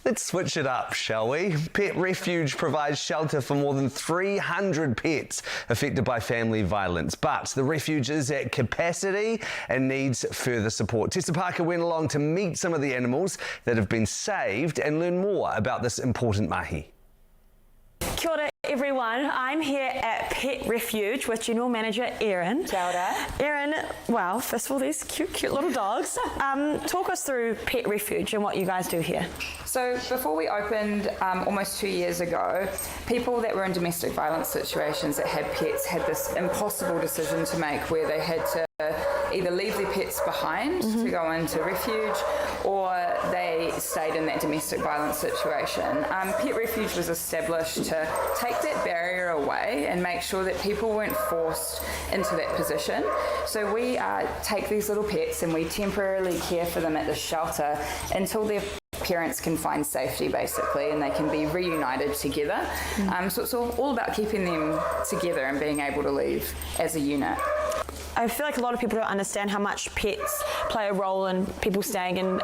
Let's switch it up, shall we? Pet Refuge provides shelter for more than 300 pets affected by family violence, but the refuge is at capacity and needs further support. Tessa Parker went along to meet some of the animals that have been saved and learn more about this important mahi. Kia ora everyone, I'm here at Pet Refuge with General Manager Erin. Kia ora. Erin, well, first of all, these cute little dogs. Talk us through Pet Refuge and what you guys do here. So before we opened almost 2 years ago, people that were in domestic violence situations that had pets had this impossible decision to make where they had to either leave their pets behind to go into refuge, or they stayed in that domestic violence situation. Pet Refuge was established to take that barrier away and make sure that people weren't forced into that position. So we take these little pets and we temporarily care for them at the shelter until their parents can find safety, basically, and they can be reunited together. So it's all about keeping them together and being able to leave as a unit. I feel like a lot of people don't understand how much pets play a role in people staying in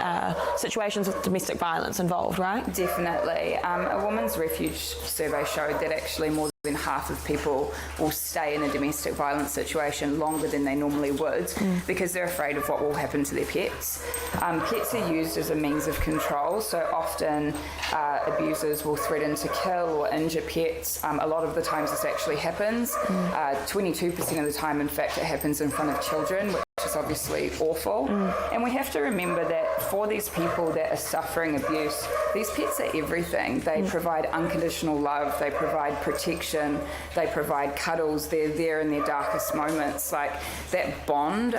situations with domestic violence involved, right? Definitely. A women's refuge survey showed that actually more than half of people will stay in a domestic violence situation longer than they normally would because they're afraid of what will happen to their pets. Pets are used as a means of control, so often abusers will threaten to kill or injure pets. A lot of the times this actually happens. 22% of the time, in fact, it happens in front of children, which is obviously awful. And we have to remember that for these people that are suffering abuse, these pets are everything. They provide unconditional love, they provide protection, they provide cuddles, they're there in their darkest moments. Like, that bond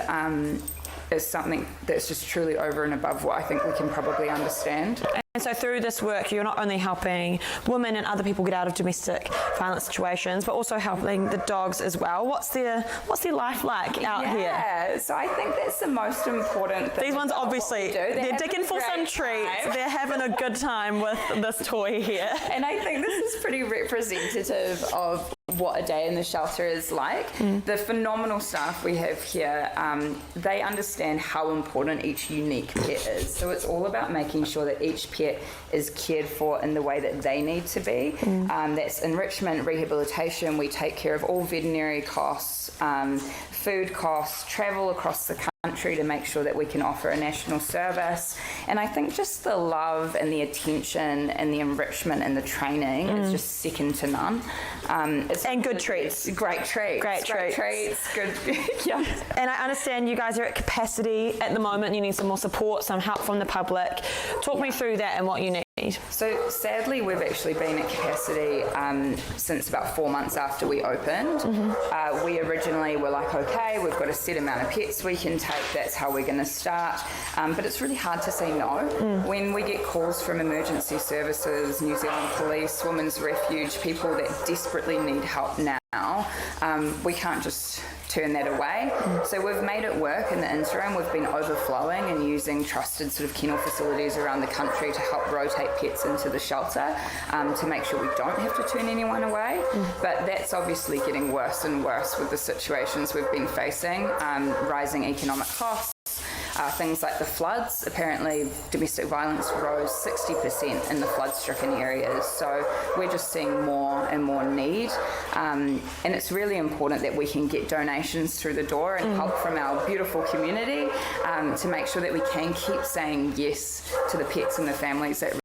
is something that's just truly over and above what I think we can probably understand. And so through this work, you're not only helping women and other people get out of domestic violence situations, but also helping the dogs as well. What's their life like out here? Yeah, so I think that's the most important thing. These ones obviously, they're digging for some treats. They're having a good time with this toy here. And I think this is pretty representative of what a day in the shelter is like. The phenomenal staff we have here, they understand how important each unique pet is. So it's all about making sure that each pet is cared for in the way that they need to be. That's enrichment, rehabilitation. We take care of all veterinary costs, food costs, travel across the country to make sure that we can offer a national service. And I think just the love and the attention and the enrichment and the training is just second to none. And good treats. Great treats. Great treats. Good. Yeah. And I understand you guys are at capacity at the moment. You need some more support, some help from the public. Talk me through that and what you need. So sadly, we've actually been at capacity since about 4 months after we opened. We originally were like, okay, we've got a set amount of pets we can take, that's how we're going to start. But it's really hard to say no. When we get calls from emergency services, New Zealand Police, Women's Refuge, people that desperately need help now, we can't just turn that away. So we've made it work in the interim. We've been overflowing and using trusted sort of kennel facilities around the country to help rotate pets into the shelter to make sure we don't have to turn anyone away. But that's obviously getting worse and worse with the situations we've been facing, rising economic costs. Things like the floods. Apparently domestic violence rose 60% in the flood-stricken areas, so we're just seeing more and more need, and it's really important that we can get donations through the door and help from our beautiful community to make sure that we can keep saying yes to the pets and the families that